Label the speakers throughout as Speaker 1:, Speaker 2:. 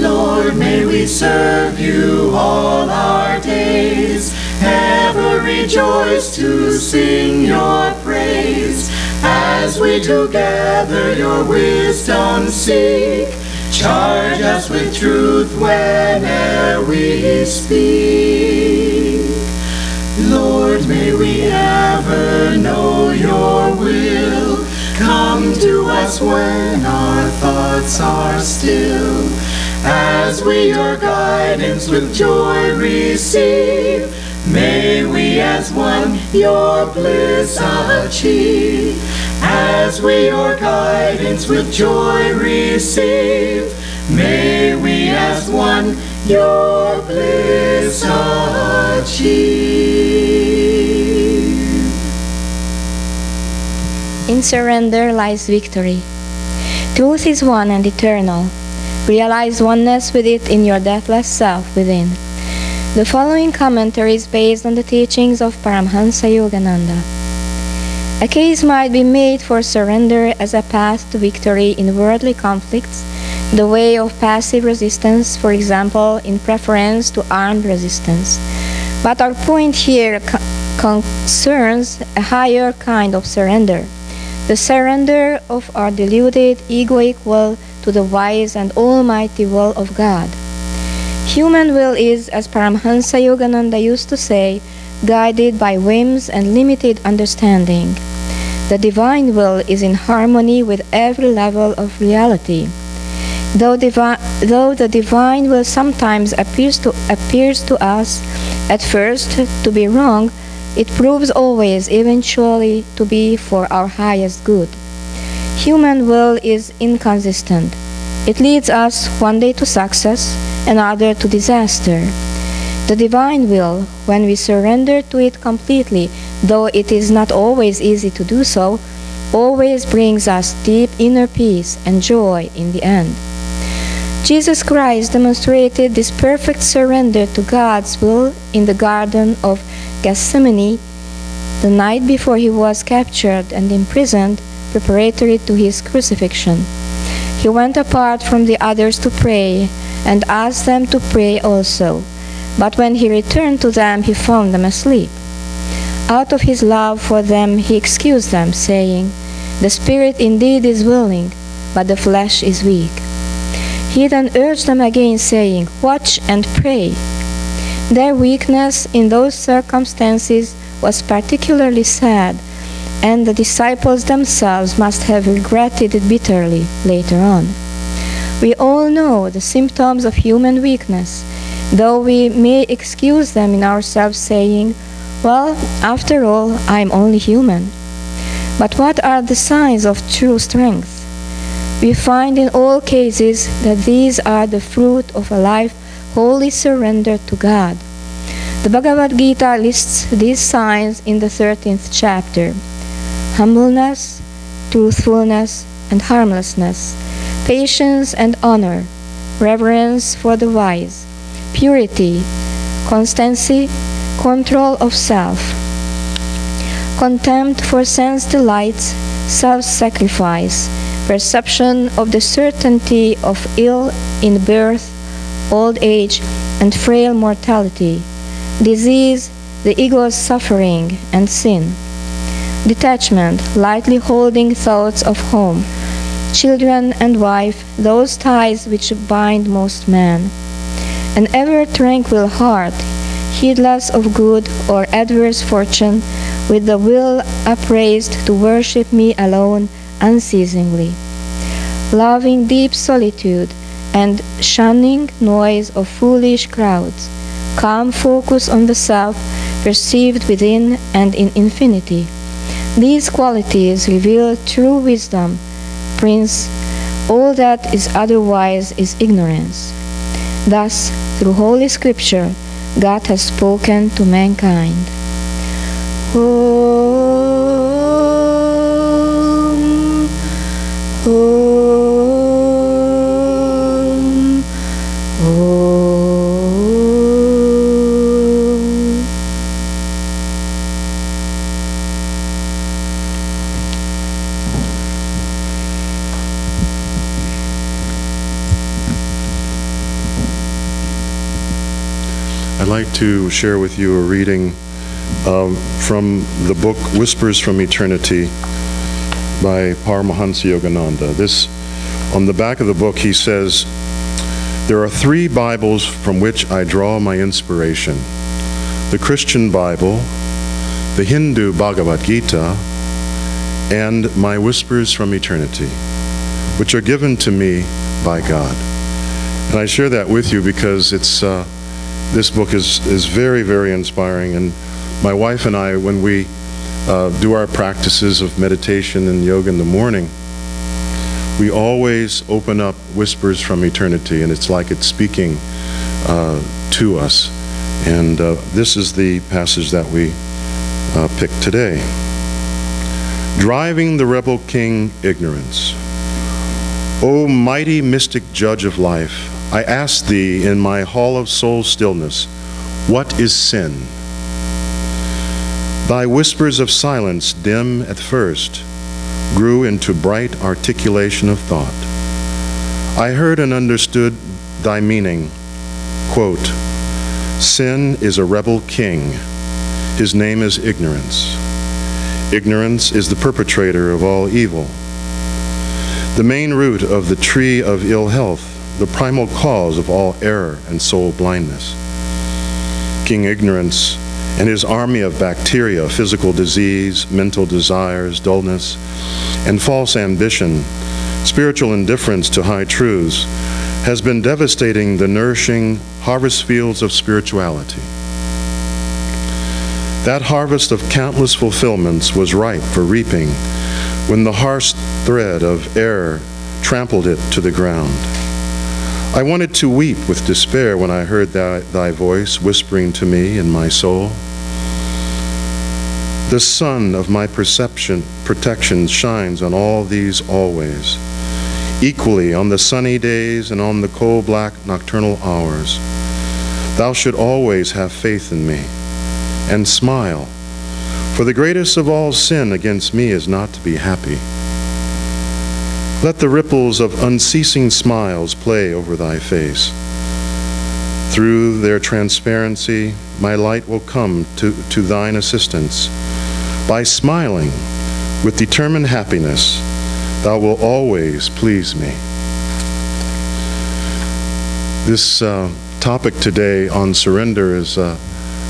Speaker 1: Lord, may we serve you all our days, ever rejoice to sing your praise, as we together your wisdom seek. Charge us with truth whene'er we speak. Lord, may we ever know your will. Come to us when our thoughts are still, as we your guidance with joy receive. May we as one your bliss achieve, as we your guidance with joy receive. May we as one your bliss achieve.
Speaker 2: In surrender lies victory. Truth is one and eternal. Realize oneness with it in your deathless self within. The following commentary is based on the teachings of Paramhansa Yogananda. A case might be made for surrender as a path to victory in worldly conflicts, the way of passive resistance, for example, in preference to armed resistance. But our point here concerns a higher kind of surrender, the surrender of our deluded egoic will to the wise and almighty will of God. Human will is, as Paramhansa Yogananda used to say, guided by whims and limited understanding. The divine will is in harmony with every level of reality. Though the divine will sometimes appears to us at first to be wrong, it proves always eventually to be for our highest good. Human will is inconsistent. It leads us one day to success, another to disaster. The divine will, when we surrender to it completely, though it is not always easy to do so, always brings us deep inner peace and joy in the end. Jesus Christ demonstrated this perfect surrender to God's will in the Garden of Gethsemane, the night before he was captured and imprisoned, preparatory to his crucifixion. He went apart from the others to pray, and asked them to pray also. But when he returned to them, he found them asleep. Out of his love for them, he excused them, saying, "The spirit indeed is willing, but the flesh is weak." He then urged them again, saying, "Watch and pray." Their weakness in those circumstances was particularly sad, and the disciples themselves must have regretted it bitterly later on. We all know the symptoms of human weakness, though we may excuse them in ourselves, saying, "Well, after all, I am only human." But what are the signs of true strength? We find in all cases that these are the fruit of a life wholly surrendered to God. The Bhagavad Gita lists these signs in the 13th chapter: humbleness, truthfulness, and harmlessness, patience and honor, reverence for the wise, purity, constancy, control of self, contempt for sense delights, self-sacrifice, perception of the certainty of ill in birth, old age, and frail mortality, disease, the ego's suffering, and sin, detachment, lightly holding thoughts of home, children and wife, those ties which bind most men, an ever tranquil heart, heedless of good or adverse fortune, with the will upraised to worship me alone unceasingly, loving deep solitude and shunning noise of foolish crowds, calm focus on the self perceived within and in infinity. These qualities reveal true wisdom. Prince, all that is otherwise is ignorance. Thus, through Holy Scripture, God has spoken to mankind. Om, Om, Om.
Speaker 3: I'd like to share with you a reading from the book Whispers from Eternity by Paramahansa Yogananda. This, on the back of the book, he says, "There are three Bibles from which I draw my inspiration: the Christian Bible, the Hindu Bhagavad Gita, and my Whispers from Eternity, which are given to me by God." And I share that with you because it's this book is very, very inspiring. And my wife and I, when we do our practices of meditation and yoga in the morning, we always open up Whispers from Eternity, and it's like it's speaking to us. And this is the passage that we picked today. Driving the rebel king ignorance. O mighty mystic judge of life, I ask thee in my hall of soul stillness, what is sin? Thy whispers of silence, dim at first, grew into bright articulation of thought. I heard and understood thy meaning. Quote, sin is a rebel king. His name is ignorance. Ignorance is the perpetrator of all evil. The main root of the tree of ill health, the primal cause of all error and soul blindness. King Ignorance and his army of bacteria, physical disease, mental desires, dullness, and false ambition, spiritual indifference to high truths, has been devastating the nourishing harvest fields of spirituality. That harvest of countless fulfillments was ripe for reaping when the harsh thread of error trampled it to the ground. I wanted to weep with despair when I heard thy voice whispering to me in my soul. The sun of my protection shines on all these always, equally on the sunny days and on the coal black nocturnal hours. Thou should always have faith in me and smile, for the greatest of all sin against me is not to be happy. Let the ripples of unceasing smiles play over thy face. Through their transparency, my light will come to thine assistance. By smiling with determined happiness, thou wilt always please me. This topic today on surrender is a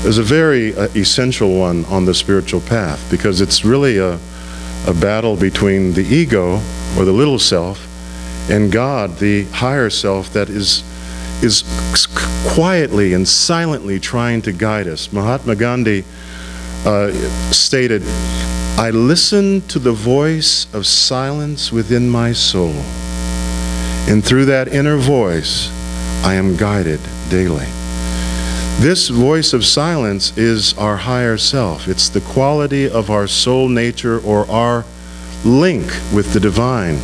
Speaker 3: very essential one on the spiritual path, because it's really a battle between the ego, or the little self, and God, the higher self that is quietly and silently trying to guide us. Mahatma Gandhi stated, I listen to the voice of silence within my soul, and through that inner voice, I am guided daily. This voice of silence is our higher self. It's the quality of our soul nature, or our link with the divine.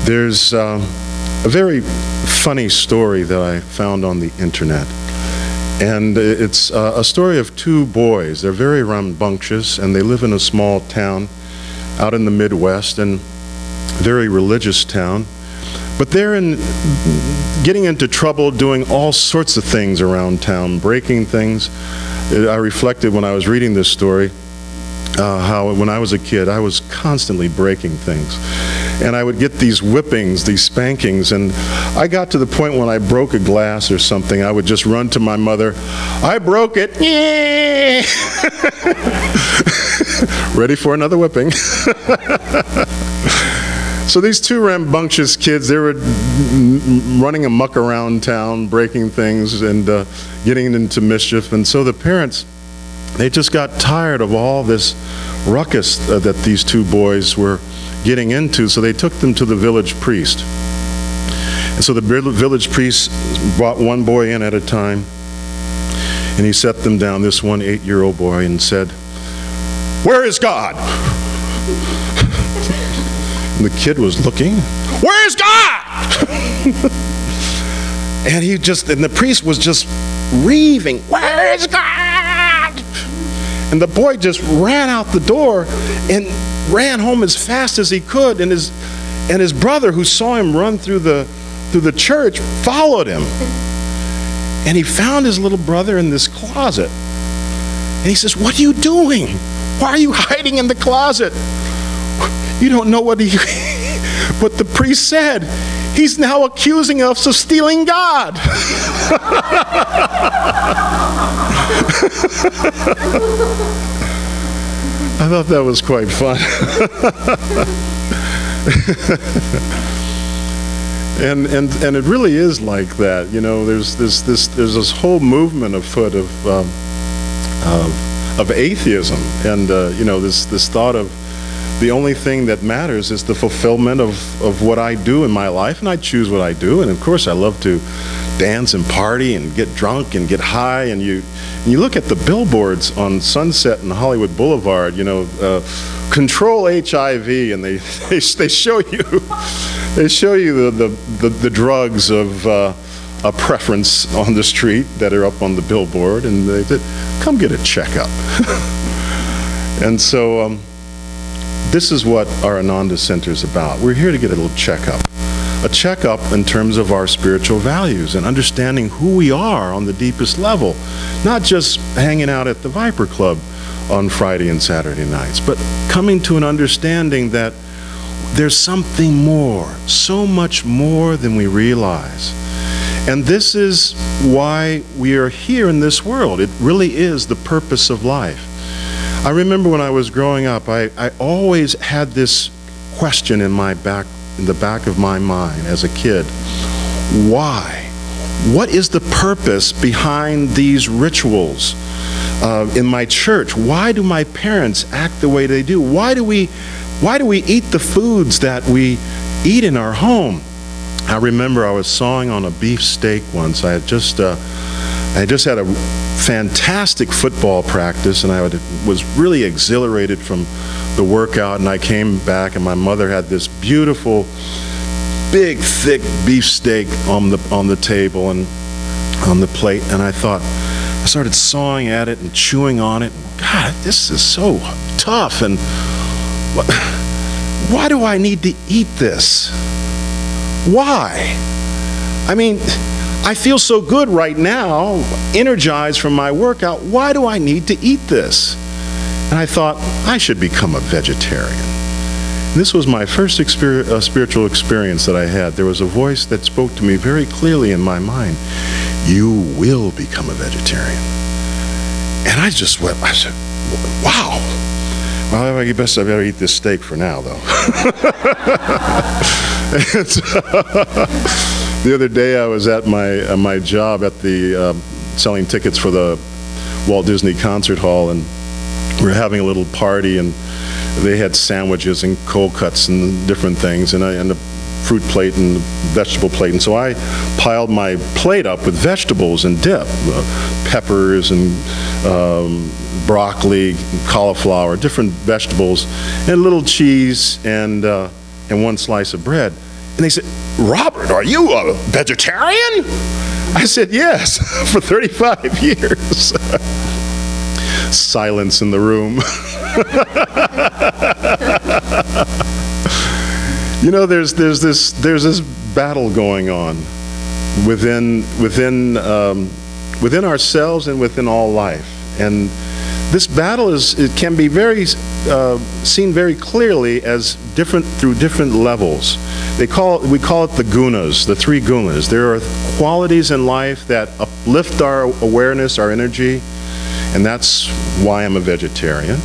Speaker 3: There's a very funny story that I found on the internet. And it's a story of two boys. They're very rambunctious, and they live in a small town out in the Midwest, and very religious town. But they're getting into trouble doing all sorts of things around town, breaking things. I reflected when I was reading this story how when I was a kid, I was constantly breaking things. And I would get these whippings, these spankings, and I got to the point when I broke a glass or something, I would just run to my mother, I broke it, yeah! Ready for another whipping. So these two rambunctious kids, they were running amok around town, breaking things and getting into mischief. And so the parents, they just got tired of all this ruckus that these two boys were getting into, so they took them to the village priest. And so the village priest brought one boy in at a time, and he set them down, this one 8-year-old boy, and said, "Where is God?" And the kid was looking, "Where is God?" And the priest was just raving, "Where is God?" And the boy just ran out the door and ran home as fast as he could, and his brother, who saw him run through the church, followed him. And he found his little brother in this closet. And he says, "What are you doing? Why are you hiding in the closet? You don't know what what the priest said. He's now accusing us of stealing God." I thought that was quite fun. And it really is like that. You know, there's this whole movement afoot of atheism, and you know, this thought of the only thing that matters is the fulfillment of what I do in my life, and I choose what I do. And of course, I love to dance and party and get drunk and get high. And you look at the billboards on Sunset and Hollywood Boulevard, you know, control HIV, and they show you the drugs of a preference on the street that are up on the billboard, and they said, "Come get a checkup." And so this is what our Ananda Center is about. We're here to get a little checkup. A checkup in terms of our spiritual values and understanding who we are on the deepest level. Not just hanging out at the Viper Club on Friday and Saturday nights, but coming to an understanding that there's something more, so much more than we realize. And this is why we are here in this world. It really is the purpose of life. I remember when I was growing up, I always had this question in the back of my mind as a kid. Why? What is the purpose behind these rituals in my church? Why do my parents act the way they do? Why do we eat the foods that we eat in our home? I remember I was sawing on a beef steak once. I had just had a fantastic football practice, and I was really exhilarated from the workout, and I came back, and my mother had this beautiful, big, thick beef steak on the table and on the plate, and I started sawing at it and chewing on it. God, this is so tough, and why do I need to eat this? Why? I mean, I feel so good right now, energized from my workout. Why do I need to eat this? And I thought, I should become a vegetarian. And this was my first spiritual experience that I had. There was a voice that spoke to me very clearly in my mind. You will become a vegetarian. And I just wept. I said, wow. Well, I guess I better eat this steak for now, though. The other day I was at my job at the selling tickets for the Walt Disney Concert Hall, and we were having a little party, and they had sandwiches and cold cuts and different things, and a fruit plate and vegetable plate. And so I piled my plate up with vegetables and dip, peppers and broccoli, cauliflower, different vegetables, and a little cheese and one slice of bread. And they said, "Robert, are you a vegetarian?" I said, "Yes, for 35 years. Silence in the room. You know, there's this battle going on within ourselves and within all life, and this battle can be seen very clearly as through different levels. We call it the gunas, the three gunas. There are qualities in life that uplift our awareness, our energy, and that's why I'm a vegetarian.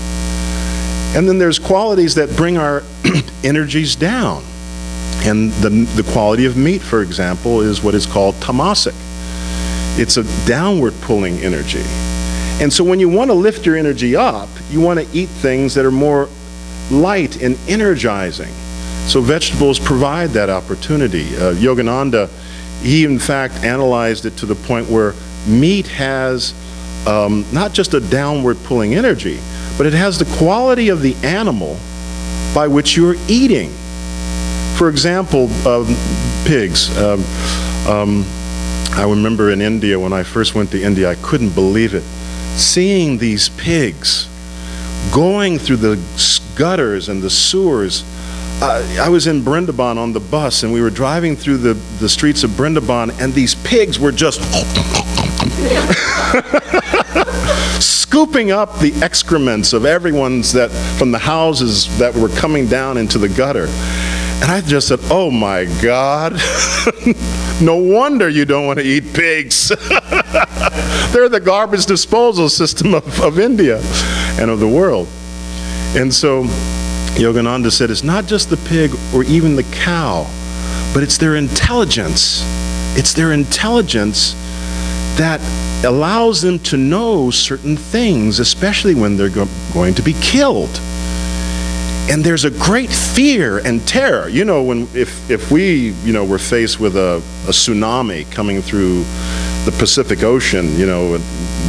Speaker 3: And then there's qualities that bring our energies down. And the quality of meat, for example, is what is called tamasic. It's a downward pulling energy. And so when you want to lift your energy up, you want to eat things that are more light and energizing. So vegetables provide that opportunity. Yogananda, he in fact analyzed it to the point where meat has not just a downward pulling energy, but it has the quality of the animal by which you're eating. For example, pigs. I remember in India, when I first went to India, I couldn't believe it. Seeing these pigs going through the gutters and the sewers. I was in Brindaban on the bus, and we were driving through the streets of Brindaban, and these pigs were just scooping up the excrements of everyone's from the houses that were coming down into the gutter. And I just said, oh my God, no wonder you don't want to eat pigs. They're the garbage disposal system of India and of the world. And so Yogananda said, it's not just the pig or even the cow, but it's their intelligence. It's their intelligence that allows them to know certain things, especially when they're going to be killed. And there's a great fear and terror. You know, if we, were faced with a tsunami coming through the Pacific Ocean,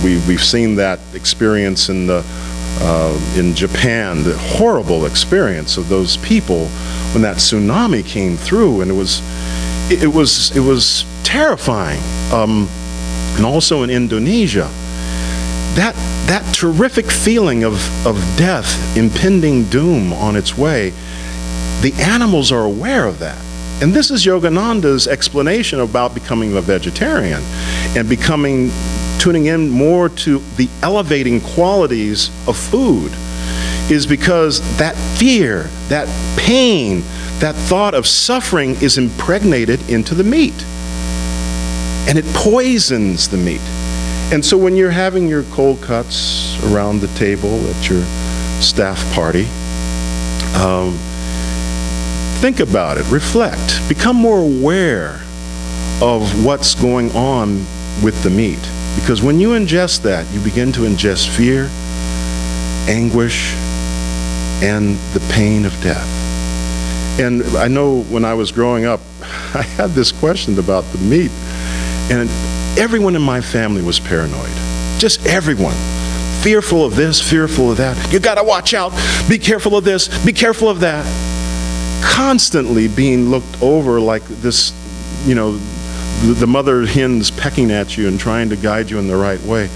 Speaker 3: we've seen that experience in Japan, the horrible experience of those people when that tsunami came through, and it was terrifying. And also in Indonesia, that terrific feeling of death, impending doom on its way, the animals are aware of that. And this is Yogananda's explanation about becoming a vegetarian and tuning in more to the elevating qualities of food, is because that fear, that pain, that thought of suffering is impregnated into the meat. And it poisons the meat. And so when you're having your cold cuts around the table at your staff party, think about it, reflect, become more aware of what's going on with the meat. Because when you ingest that, you begin to ingest fear, anguish, and the pain of death. And I know when I was growing up, I had this question about the meat. And everyone in my family was paranoid. Just everyone. Fearful of this, fearful of that. You gotta watch out. Be careful of this, be careful of that. Constantly being looked over like this, the mother hens pecking at you and trying to guide you in the right way.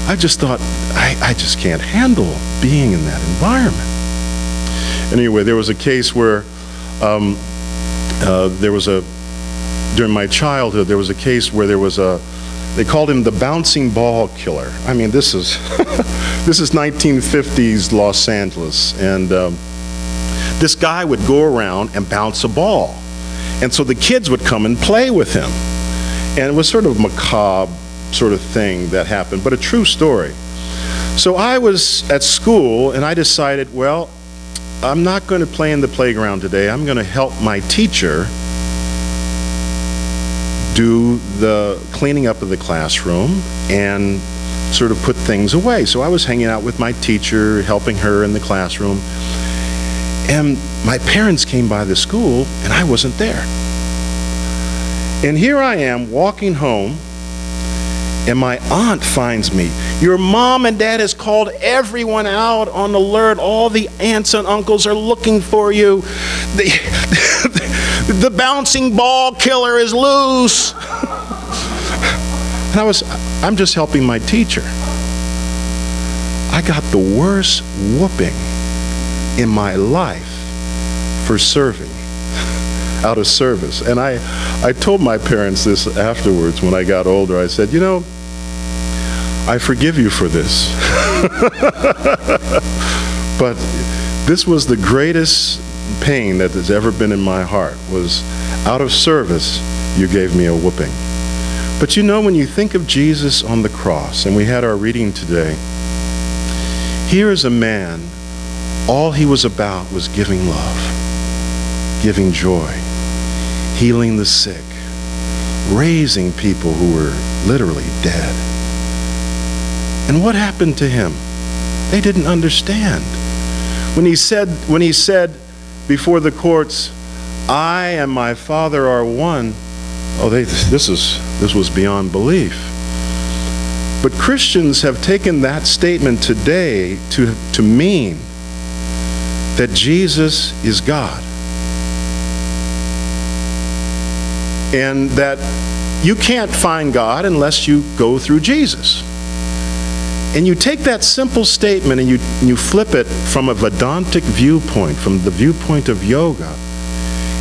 Speaker 3: I just thought, I just can't handle being in that environment. Anyway, there was a case where during my childhood, there was a case where they called him the bouncing ball killer. I mean, this is 1950s Los Angeles, and this guy would go around and bounce a ball. And so the kids would come and play with him. And it was sort of a macabre sort of thing that happened, but a true story. So I was at school, and I decided, well, I'm not going to play in the playground today. I'm going to help my teacher do the cleaning up of the classroom and sort of put things away. So I was hanging out with my teacher, helping her in the classroom, and my parents came by the school and I wasn't there. And here I am walking home, and my aunt finds me. Your mom and dad has called everyone out on alert. All the aunts and uncles are looking for you. The bouncing ball killer is loose. And I'm just helping my teacher. I got the worst whooping in my life for serving out of service. And I told my parents this afterwards when I got older. I said, I forgive you for this. But this was the greatest pain that has ever been in my heart, was out of service, you gave me a whooping. But when you think of Jesus on the cross, and we had our reading today, here is a man, all he was about was giving love, giving joy, healing the sick, raising people who were literally dead. And what happened to him? They didn't understand. When he said before the courts, I and my Father are one, this was beyond belief. But Christians have taken that statement today to mean that Jesus is God. And that you can't find God unless you go through Jesus. And you take that simple statement and you flip it from a Vedantic viewpoint, from the viewpoint of yoga,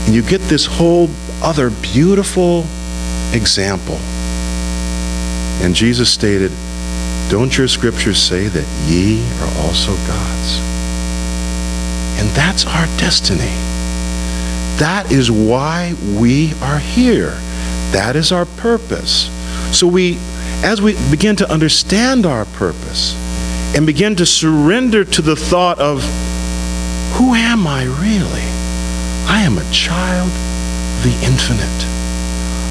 Speaker 3: and you get this whole other beautiful example. And Jesus stated, don't your scriptures say that ye are also gods? And that's our destiny. That is why we are here. That is our purpose. So as we begin to understand our purpose and begin to surrender to the thought of, who am I really? I am a child of the infinite.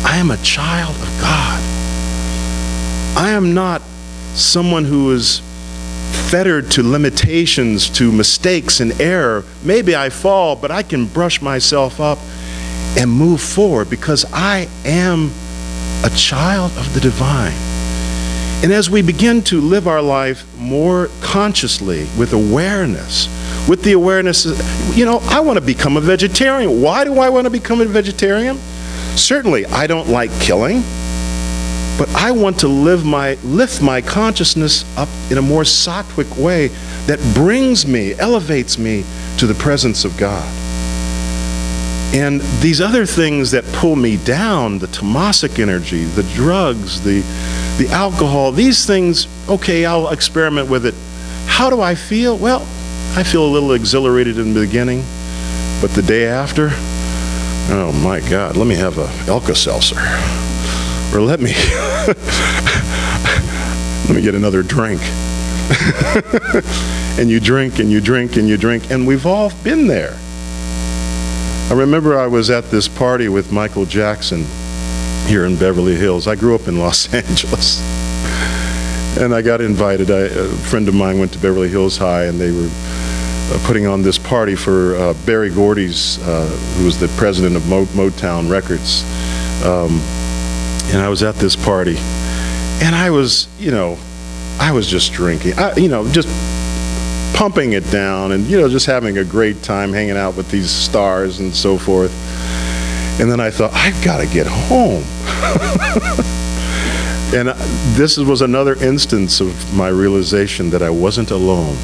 Speaker 3: I am a child of God. I am not someone who is fettered to limitations, to mistakes and error. Maybe I fall, but I can brush myself up and move forward because I am a child of the divine. And as we begin to live our life more consciously, with awareness, with the awareness, I want to become a vegetarian. Why do I want to become a vegetarian? Certainly, I don't like killing, but I want to lift my consciousness up in a more sattvic way that brings me, elevates me to the presence of God. And these other things that pull me down, the tamasic energy, the drugs, the alcohol, these things, okay, I'll experiment with it. How do I feel? Well, I feel a little exhilarated in the beginning, but the day after, oh my God, let me have a Alka-Seltzer. Or let me get another drink. And you drink and you drink and you drink, and we've all been there. I remember I was at this party with Michael Jackson here in Beverly Hills. I grew up in Los Angeles. And I got invited. A friend of mine went to Beverly Hills High, and they were putting on this party for Berry Gordy's, who was the president of Motown Records. And I was at this party, and I was just drinking, just pumping it down, and just having a great time hanging out with these stars and so forth. And then I thought, I've got to get home. And this was another instance of my realization that I wasn't alone.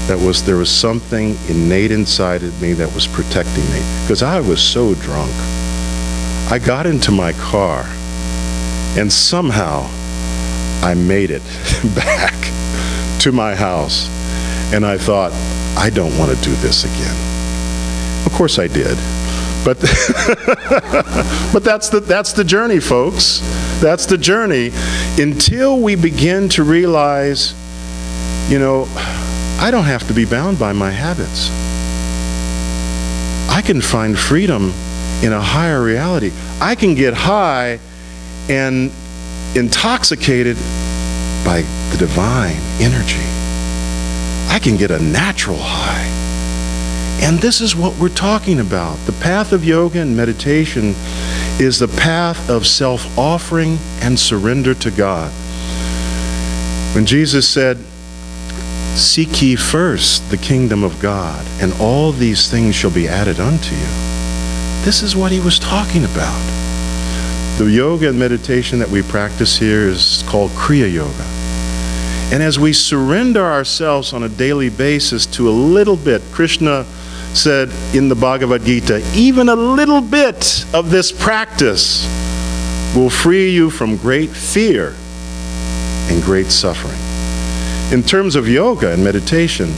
Speaker 3: There was something innate inside of me that was protecting me, because I was so drunk. I got into my car, and somehow I made it back to my house. And I thought, I don't want to do this again. Of course I did. But but that's the journey, folks. That's the journey, until we begin to realize, I don't have to be bound by my habits. I can find freedom in a higher reality. I can get high and intoxicated by the divine energy. I can get a natural high. And this is what we're talking about. The path of yoga and meditation is the path of self-offering and surrender to God. When Jesus said, seek ye first the kingdom of God, and all these things shall be added unto you. This is what he was talking about. The yoga and meditation that we practice here is called Kriya Yoga. And as we surrender ourselves on a daily basis to a little bit, Krishna said in the Bhagavad Gita, even a little bit of this practice will free you from great fear and great suffering. In terms of yoga and meditation,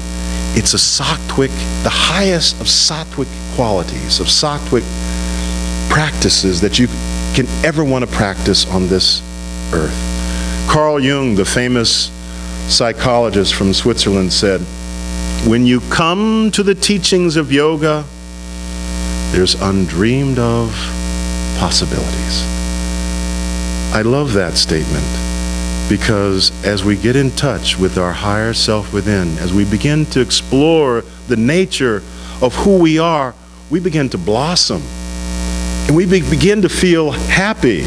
Speaker 3: it's a sattvic, the highest of sattvic qualities, of sattvic practices that you can ever want to practice on this earth. Carl Jung, the famous psychologist from Switzerland, said, when you come to the teachings of yoga, there's undreamed of possibilities. I love that statement, because as we get in touch with our higher self within, as we begin to explore the nature of who we are, we begin to blossom. And we begin to feel happy.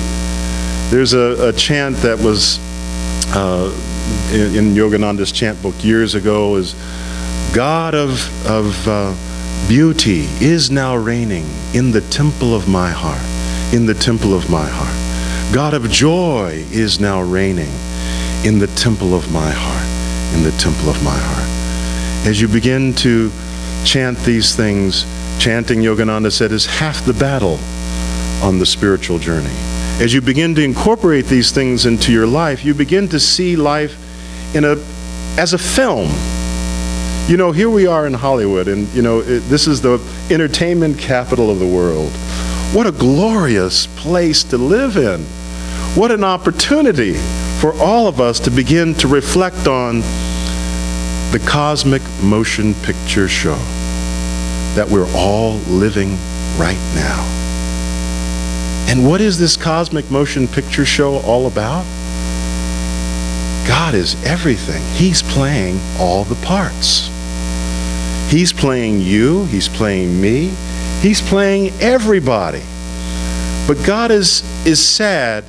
Speaker 3: There's a chant that was in Yogananda's chant book years ago, is God of beauty is now reigning in the temple of my heart, in the temple of my heart. God of joy is now reigning in the temple of my heart, in the temple of my heart. As you begin to chant these things, chanting, Yogananda said, is half the battle on the spiritual journey. As you begin to incorporate these things into your life, you begin to see life as a film. You know, here we are in Hollywood, and you know, this is the entertainment capital of the world. What a glorious place to live in. What an opportunity for all of us to begin to reflect on the cosmic motion picture show that we're all living right now. And what is this cosmic motion picture show all about? God is everything. He's playing all the parts. He's playing you, He's playing me, He's playing everybody. But God is sad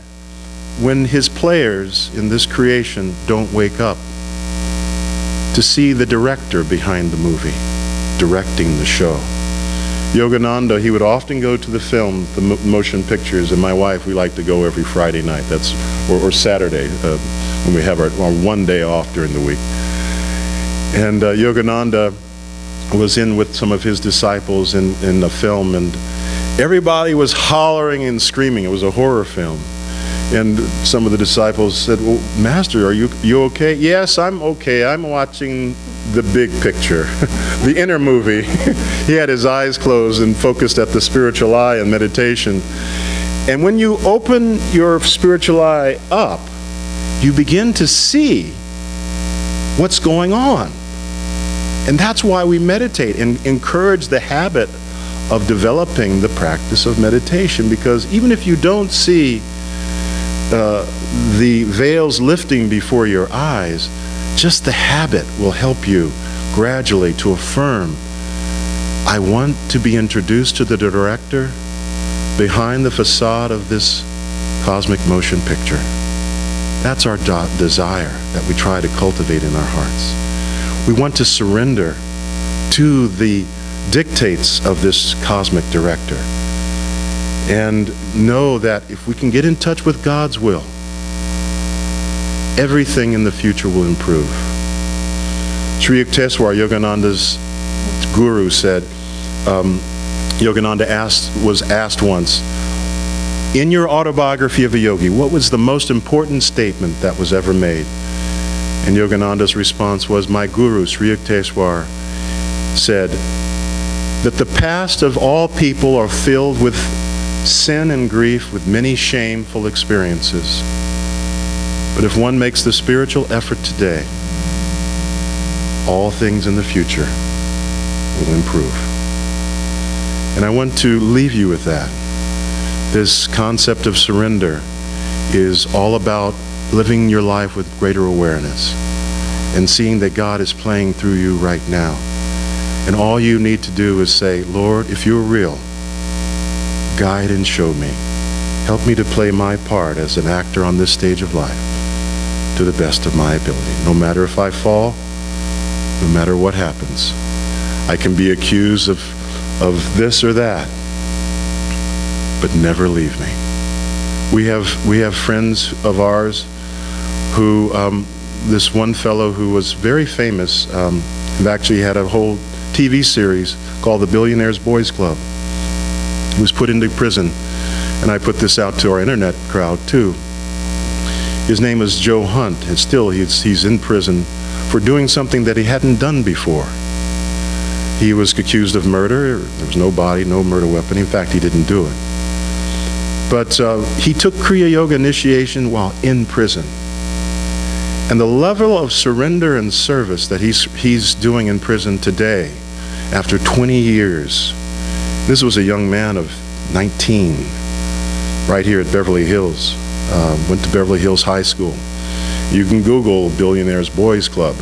Speaker 3: when His players in this creation don't wake up to see the director behind the movie, directing the show. Yogananda, he would often go to the film, the motion pictures, and my wife, we like to go every Friday night, or Saturday, when we have our one day off during the week. And Yogananda was in with some of his disciples in the film, and everybody was hollering and screaming. It was a horror film. And some of the disciples said, "Well, Master, are you okay?" "Yes, I'm okay. I'm watching the big picture," the inner movie. He had his eyes closed and focused at the spiritual eye in meditation. And when you open your spiritual eye up, you begin to see what's going on. And that's why we meditate and encourage the habit of developing the practice of meditation, because even if you don't see the veils lifting before your eyes, just the habit will help you gradually to affirm, I want to be introduced to the director behind the facade of this cosmic motion picture. That's our desire that we try to cultivate in our hearts. We want to surrender to the dictates of this cosmic director and know that if we can get in touch with God's will, everything in the future will improve. Sri Yukteswar, Yogananda's guru, said, Yogananda was asked once, in your autobiography of a yogi, what was the most important statement that was ever made? And Yogananda's response was, my guru, Sri Yukteswar, said that the past of all people are filled with sin and grief, with many shameful experiences. But if one makes the spiritual effort today, all things in the future will improve. And I want to leave you with that. This concept of surrender is all about living your life with greater awareness and seeing that God is playing through you right now. And all you need to do is say, Lord, if you're real, guide and show me. Help me to play my part as an actor on this stage of life to the best of my ability. No matter if I fall, no matter what happens. I can be accused of this or that, but never leave me. We have friends of ours who, this one fellow who was very famous, who actually had a whole TV series called the Billionaires Boys Club. He was put into prison, and I put this out to our internet crowd too. His name is Joe Hunt, and still he's in prison for doing something that he hadn't done before. He was accused of murder. There was no body, no murder weapon. In fact, he didn't do it. But he took Kriya Yoga initiation while in prison. And the level of surrender and service that he's doing in prison today, after 20 years, this was a young man of 19, right here at Beverly Hills, went to Beverly Hills High School. You can Google Billionaires Boys Club.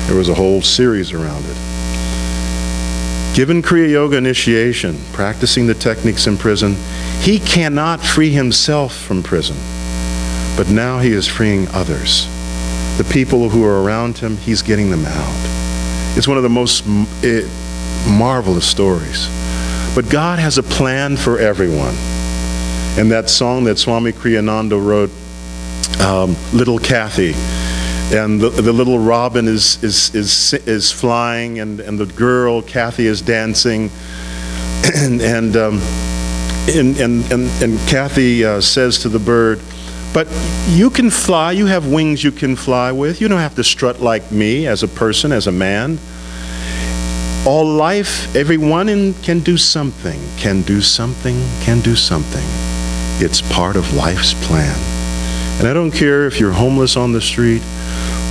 Speaker 3: There was a whole series around it. Given Kriya Yoga initiation, practicing the techniques in prison, he cannot free himself from prison, but now he is freeing others. The people who are around him, he's getting them out. It's one of the most marvelous stories. But God has a plan for everyone. And that song that Swami Kriyananda wrote, Little Kathy, and the little robin is flying, and the girl Kathy is dancing, and And Kathy says to the bird, but you can fly, you have wings you can fly with. You don't have to strut like me as a person, as a man. All life, everyone can do something, can do something, can do something. It's part of life's plan. And I don't care if you're homeless on the street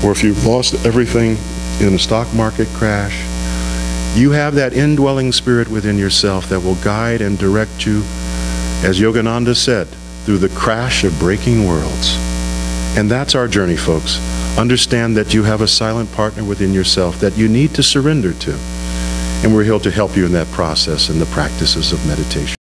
Speaker 3: or if you've lost everything in a stock market crash. You have that indwelling spirit within yourself that will guide and direct you, as Yogananda said, through the crash of breaking worlds. And that's our journey, folks. Understand that you have a silent partner within yourself that you need to surrender to. And we're here to help you in that process in the practices of meditation.